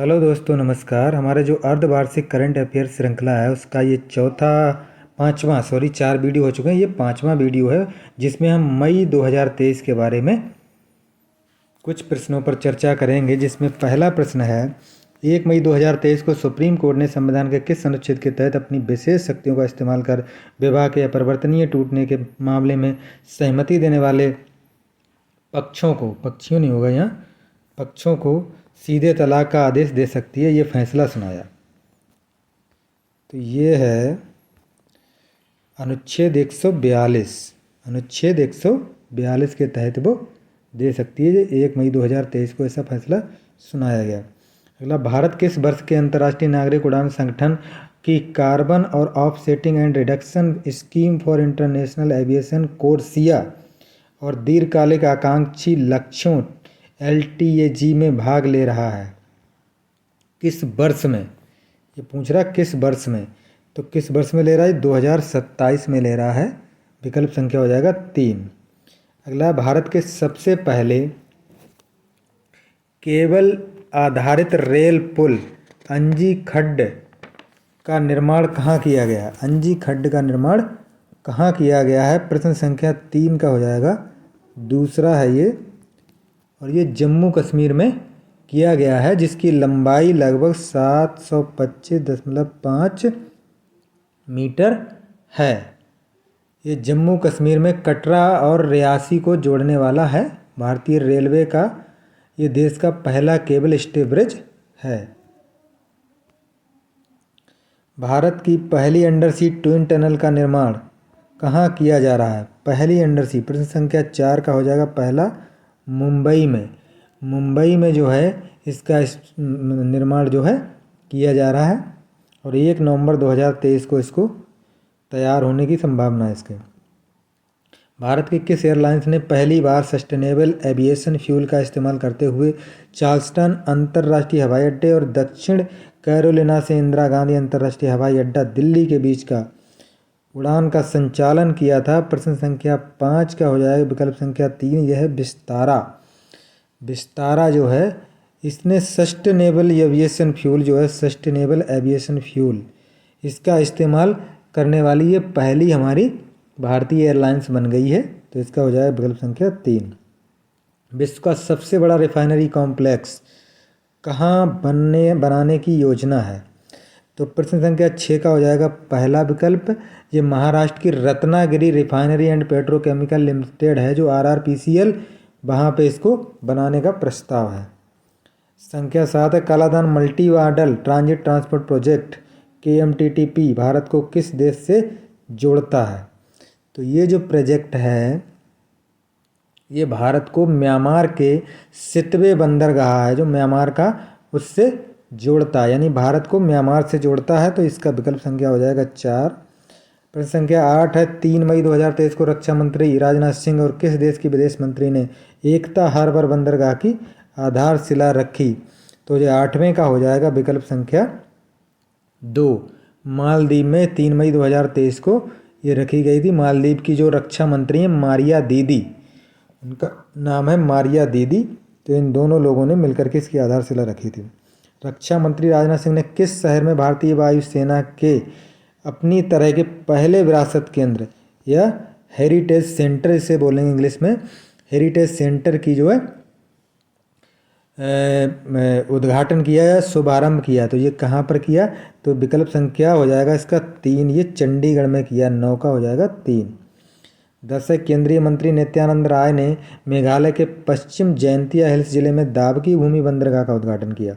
Hello दोस्तों, नमस्कार। हमारा जो अर्धवार्षिक करंट अफेयर श्रृंखला है उसका ये चार वीडियो हो चुके हैं। ये पांचवा वीडियो है जिसमें हम मई 2023 के बारे में कुछ प्रश्नों पर चर्चा करेंगे। जिसमें पहला प्रश्न है, 1 मई 2023 को सुप्रीम कोर्ट ने संविधान के किस अनुच्छेद के तहत अपनी विशेष शक्तियों का इस्तेमाल कर विवाह के अपरिवर्तनीय टूटने के मामले में सहमति देने वाले पक्षों को सीधे तलाक का आदेश दे सकती है, ये फैसला सुनाया। तो ये है अनुच्छेद 142। अनुच्छेद 142 के तहत वो दे सकती है। 1 मई 2023 को ऐसा फैसला सुनाया गया। अगला, भारत किस वर्ष के अंतर्राष्ट्रीय नागरिक उड़ान संगठन की कार्बन और offsetting and reduction scheme for international aviation कोर्सिया और दीर्घकालिक आकांक्षी लक्ष्यों LTAG में भाग ले रहा है? किस वर्ष में? ये पूछ रहा किस वर्ष में, तो किस वर्ष में ले रहा है? 2027 में ले रहा है। विकल्प संख्या हो जाएगा 3। अगला, भारत के सबसे पहले केबल आधारित रेल पुल अंजी खड्ड का निर्माण कहाँ किया गया? अंजी खड्ड का निर्माण कहाँ किया गया है? प्रश्न संख्या 3 का हो जाएगा दूसरा है ये, और ये जम्मू कश्मीर में किया गया है, जिसकी लंबाई लगभग 725.5 मीटर है। ये जम्मू कश्मीर में कटरा और रियासी को जोड़ने वाला है। भारतीय रेलवे का ये देश का पहला केबल स्टे ब्रिज है। भारत की पहली अंडरसी ट्विन टनल का निर्माण कहाँ किया जा रहा है? पहली अंडरसी, प्रश्न संख्या 4 का हो जाएगा पहला, मुंबई में जो है इसका निर्माण जो है किया जा रहा है, और 1 नवंबर 2023 को इसको तैयार होने की संभावना है इसके। भारत के किस एयरलाइंस ने पहली बार सस्टेनेबल एविएशन फ्यूल का इस्तेमाल करते हुए चार्ल्सटन अंतर्राष्ट्रीय हवाई अड्डे और दक्षिण कैरोलिना से इंदिरा गांधी अंतर्राष्ट्रीय हवाई अड्डा दिल्ली के बीच का उड़ान का संचालन किया था? प्रश्न संख्या 5 का हो जाएगा विकल्प संख्या 3, यह है विस्तारा। विस्तारा जो है इसने सस्टेनेबल एविएशन फ्यूल इसका इस्तेमाल करने वाली ये पहली हमारी भारतीय एयरलाइंस बन गई है। तो इसका हो जाएगा विकल्प संख्या 3। विश्व का सबसे बड़ा रिफाइनरी कॉम्प्लेक्स कहाँ बनाने की योजना है? तो प्रश्न संख्या 6 का हो जाएगा पहला विकल्प, ये महाराष्ट्र की Ratnagiri refinery and petrochemical limited है, जो RRPCL वहाँ पे इसको बनाने का प्रस्ताव है। संख्या 7 है, Kaladan multi modal transit transport project KMTTP Bharat को किस देश से जोड़ता है? तो ये जो प्रोजेक्ट है ये भारत को म्यांमार के सितवे बंदरगाह है जो म्यांमार का उससे जोड़ता है, यानी भारत को म्यांमार से जोड़ता है। तो इसका विकल्प संख्या हो जाएगा 4। प्रश्न संख्या 8 है, 3 मई 2023 को रक्षा मंत्री राजनाथ सिंह और किस देश के विदेश मंत्री ने एकता हार्बर बंदरगाह की आधारशिला रखी? तो ये 8वें का हो जाएगा विकल्प संख्या 2। मालदीव में 3 मई 2023 को ये रखी गई थी। मालदीव की जो रक्षा मंत्री हैं मारिया दीदी, उनका नाम है मारिया दीदी। तो इन दोनों लोगों ने मिलकर के इसकी आधारशिला रखी थी। रक्षा मंत्री राजनाथ सिंह ने किस शहर में भारतीय वायुसेना के अपनी तरह के पहले विरासत केंद्र या हेरिटेज सेंटर, इसे बोलेंगे इंग्लिश में, हेरिटेज सेंटर की जो है उद्घाटन किया या शुभारंभ किया? तो ये कहाँ पर किया? तो विकल्प संख्या हो जाएगा इसका 3, ये चंडीगढ़ में किया। 9 का हो जाएगा 3। 10 है, केंद्रीय मंत्री नित्यानंद राय ने मेघालय के पश्चिम जैंतिया हिल्स जिले में दाबकी भूमि बंदरगाह का उद्घाटन किया।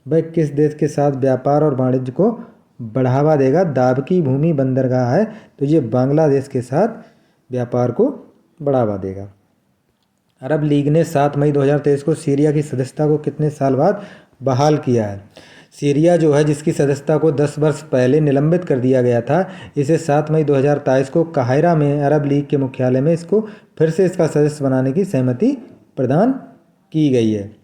वह किस देश के साथ व्यापार और वाणिज्य को बढ़ावा देगा? दाबकी भूमि बंदरगाह है तो ये बांग्लादेश के साथ व्यापार को बढ़ावा देगा। अरब लीग ने 7 मई 2023 को सीरिया की सदस्यता को कितने साल बाद बहाल किया है? सीरिया जो है जिसकी सदस्यता को 10 वर्ष पहले निलंबित कर दिया गया था, इसे 7 मई 2023 को काहिरा में अरब लीग के मुख्यालय में इसको फिर से इसका सदस्य बनाने की सहमति प्रदान की गई है।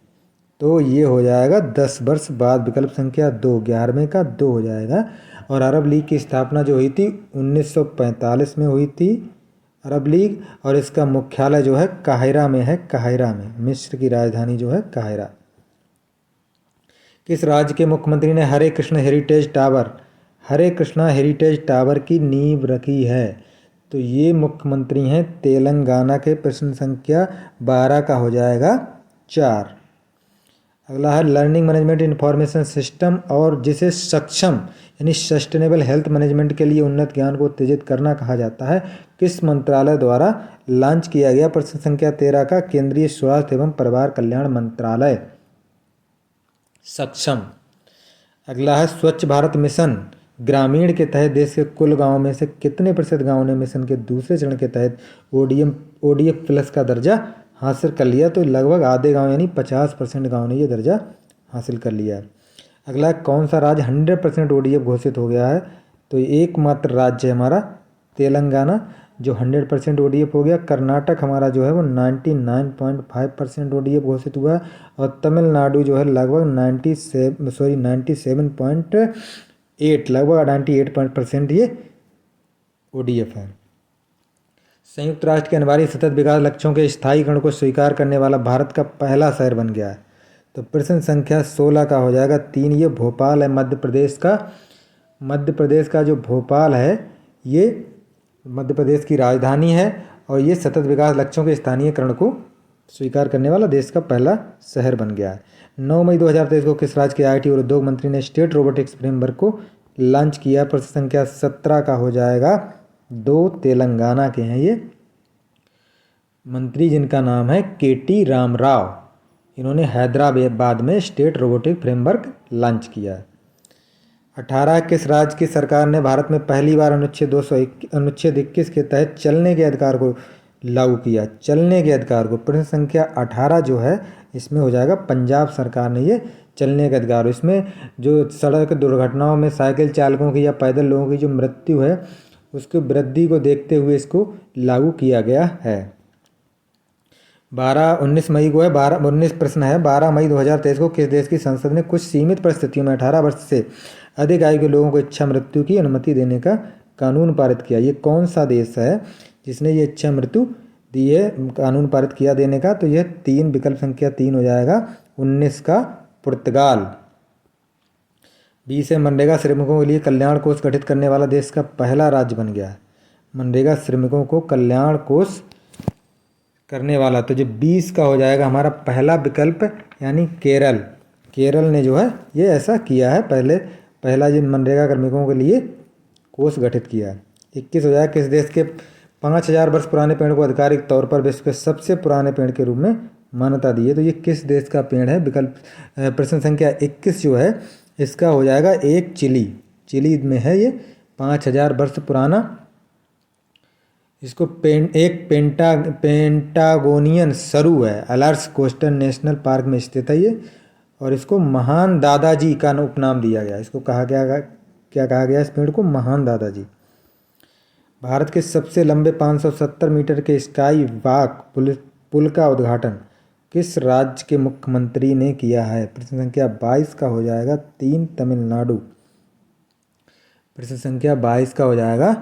तो ये हो जाएगा 10 वर्ष बाद, विकल्प संख्या 2, 11वें का 2 हो जाएगा। और अरब लीग की स्थापना जो हुई थी 1945 में हुई थी अरब लीग, और इसका मुख्यालय जो है काहिरा में है, काहिरा में, मिस्र की राजधानी जो है काहिरा। किस राज्य के मुख्यमंत्री ने हरे कृष्ण हेरिटेज टावर की नींव रखी है? तो ये मुख्यमंत्री हैं तेलंगाना के। प्रश्न संख्या 12 का हो जाएगा 4। अगला है लर्निंग मैनेजमेंट इंफॉर्मेशन सिस्टम और जिसे सक्षम यानी सस्टेनेबल हेल्थ मैनेजमेंट के लिए उन्नत ज्ञान को उत्तेजित करना कहा जाता है, किस मंत्रालय द्वारा लॉन्च किया गया? प्रश्न संख्या 13 का केंद्रीय स्वास्थ्य एवं परिवार कल्याण मंत्रालय। सक्षम। अगला है स्वच्छ भारत मिशन ग्रामीण के तहत देश के कुल गांवों में से कितने प्रतिशत गांवों ने मिशन के दूसरे चरण के तहत ODF प्लस का दर्जा हासिल कर लिया? तो लगभग आधे गांव यानी 50% गांव ने ये दर्जा हासिल कर लिया है। अगला कौन सा राज्य 100% ODF घोषित हो गया है? तो एकमात्र राज्य है हमारा तेलंगाना जो 100% ODF हो गया। कर्नाटक हमारा जो है वो 99.5% ODF घोषित हुआ है और तमिलनाडु जो है लगभग 97.8 लगभग 98% ये ODF है। संयुक्त राष्ट्र के अनिवार्य सतत विकास लक्ष्यों के स्थायीकरण को स्वीकार करने वाला भारत का पहला शहर बन गया है। तो प्रश्न संख्या 16 का हो जाएगा 3। ये भोपाल है मध्य प्रदेश का जो भोपाल है ये मध्य प्रदेश की राजधानी है और ये सतत विकास लक्ष्यों के स्थानीयकरण को स्वीकार करने वाला देश का पहला शहर बन गया है। 9 मई 2023 को किस राज्य के IT और उद्योग मंत्री ने स्टेट रोबोटिक्स फ्रेमवर्क को लॉन्च किया? प्रश्न संख्या 17 का हो जाएगा 2। तेलंगाना के हैं ये मंत्री जिनका नाम है KT रामराव। इन्होंने हैदराबाद में स्टेट रोबोटिक फ्रेमवर्क लॉन्च किया। 18 किस राज्य की सरकार ने भारत में पहली बार अनुच्छेद 21 के तहत चलने के अधिकार को लागू किया? चलने के अधिकार को। प्रश्न संख्या 18 जो है इसमें हो जाएगा पंजाब सरकार ने ये चलने के अधिकार। इसमें जो सड़क दुर्घटनाओं में साइकिल चालकों की या पैदल लोगों की जो मृत्यु है उसकी वृद्धि को देखते हुए इसको लागू किया गया है। 19 मई को है 19 प्रश्न है 12 मई 2023 को किस देश की संसद ने कुछ सीमित परिस्थितियों में 18 वर्ष से अधिक आयु के लोगों को इच्छा मृत्यु की अनुमति देने का कानून पारित किया? ये कौन सा देश है जिसने ये इच्छा मृत्यु दी है कानून पारित किया देने का? तो यह 3 विकल्प संख्या 3 हो जाएगा 19 का पुर्तगाल। 20 है मनरेगा श्रमिकों के लिए कल्याण कोष गठित करने वाला देश का पहला राज्य बन गया है। मनरेगा श्रमिकों को कल्याण कोष करने वाला तो जो 20 का हो जाएगा हमारा पहला विकल्प यानी केरल ने जो है ये ऐसा किया है। पहला जो मनरेगा कार्मिकों के लिए कोष गठित किया है। 21 हो जाएगा किस देश के 5000 वर्ष पुराने पेड़ को आधिकारिक तौर पर विश्व के सबसे पुराने पेड़ के रूप में मान्यता दी है? तो ये किस देश का पेड़ है? विकल्प प्रश्न संख्या 21 जो है इसका हो जाएगा एक चिली में है ये 5000 वर्ष पुराना। इसको एक पेंटागोनियन सरू है अलास्का कोस्टल नेशनल पार्क में स्थित है ये और इसको महान दादाजी का उपनाम दिया गया। इसको क्या कहा गया इस पेड़ को? महान दादाजी। भारत के सबसे लंबे 570 मीटर के स्काई वॉक पुल का उद्घाटन किस राज्य के मुख्यमंत्री ने किया है? प्रश्न संख्या 22 का हो जाएगा 3 तमिलनाडु। प्रश्न संख्या 22 का हो जाएगा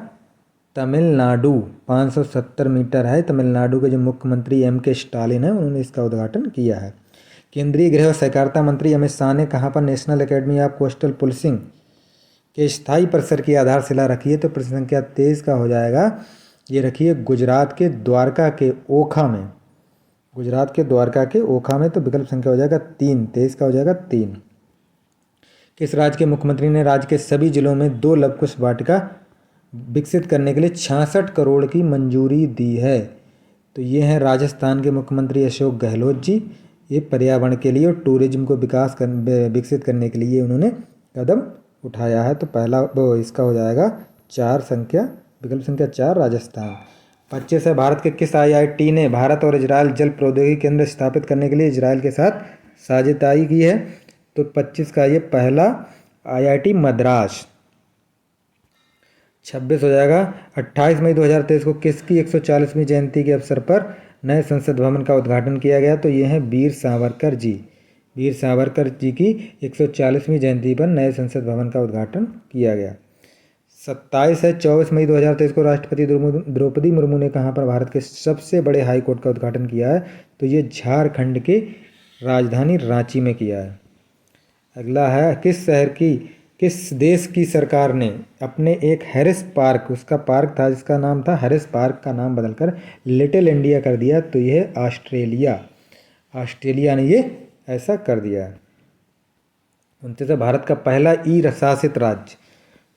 तमिलनाडु। 570 मीटर है। तमिलनाडु के जो मुख्यमंत्री MK स्टालिन है उन्होंने इसका उद्घाटन किया है। केंद्रीय गृह और सहकारिता मंत्री अमित शाह ने कहाँ पर national academy of coastal policing के स्थायी परिसर की आधारशिला रखी है? तो प्रश्न संख्या 23 का हो जाएगा ये रखिए गुजरात के द्वारका के ओखा में। तो विकल्प संख्या हो जाएगा 3। 23 का हो जाएगा 3। किस राज्य के मुख्यमंत्री ने राज्य के सभी जिलों में 2 लवकुश वाटिका विकसित करने के लिए 66 करोड़ की मंजूरी दी है? तो ये हैं राजस्थान के मुख्यमंत्री अशोक गहलोत जी। ये पर्यावरण के लिए और टूरिज्म को विकसित करने के लिए उन्होंने कदम उठाया है। तो पहला इसका हो जाएगा विकल्प संख्या 4 राजस्थान। 25 है भारत के किस IIT ने भारत और इजराइल जल प्रौद्योगिकी केंद्र स्थापित करने के लिए इजराइल के साथ साझेदारी की है? तो 25 का ये पहला IIT मद्रास। 26 हो जाएगा 28 मई 2023 को किसकी 140वीं जयंती के अवसर पर नए संसद भवन का उद्घाटन किया गया? तो ये हैं वीर सावरकर जी की 140वीं जयंती पर नए संसद भवन का उद्घाटन किया गया। 27 है 24 मई 2023 को राष्ट्रपति द्रौपदी मुर्मू ने कहाँ पर भारत के सबसे बड़े हाई कोर्ट का उद्घाटन किया है? तो ये झारखंड के राजधानी रांची में किया है। अगला है किस देश की सरकार ने अपने एक हैरिस पार्क, उसका पार्क था जिसका नाम था हैरिस पार्क, का नाम बदलकर लिटिल इंडिया कर दिया? तो ये है ऑस्ट्रेलिया ने ये ऐसा कर दिया। 29 भारत का पहला ई शासित राज्य,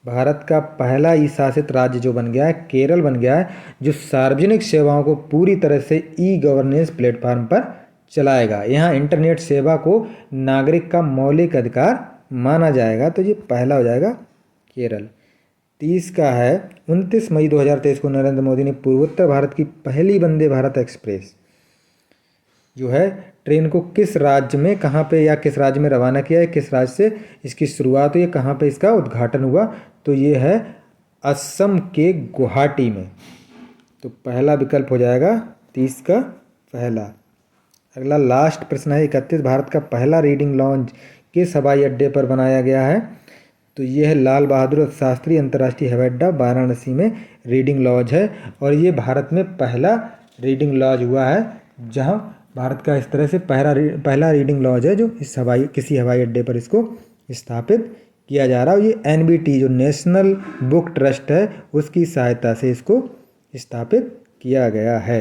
भारत का पहला ई शासित राज्य जो बन गया है केरल बन गया है, जो सार्वजनिक सेवाओं को पूरी तरह से ई गवर्नेंस प्लेटफॉर्म पर चलाएगा। यहाँ इंटरनेट सेवा को नागरिक का मौलिक अधिकार माना जाएगा। तो ये पहला हो जाएगा केरल। 30 का है 29 मई 2023 को नरेंद्र मोदी ने पूर्वोत्तर भारत की पहली वंदे भारत एक्सप्रेस जो है ट्रेन को किस राज्य में, कहाँ पे या किस राज्य में रवाना किया है, किस राज्य से इसकी शुरुआत हुई है, कहाँ पे इसका उद्घाटन हुआ? तो ये है असम के गुवाहाटी में। तो पहला विकल्प हो जाएगा 30 का पहला। अगला लास्ट प्रश्न है 31 भारत का पहला रीडिंग लॉन्च किस हवाई अड्डे पर बनाया गया है? तो ये है लाल बहादुर शास्त्री अंतर्राष्ट्रीय हवाई अड्डा, वाराणसी में रीडिंग लॉन्च है। और ये भारत में पहला रीडिंग लॉन्च हुआ है जहाँ भारत का इस तरह से पहला रीडिंग लॉन्च है जो किसी हवाई अड्डे पर इसको स्थापित किया जा रहा है। और ये NBT जो नेशनल बुक ट्रस्ट है उसकी सहायता से इसको स्थापित किया गया है।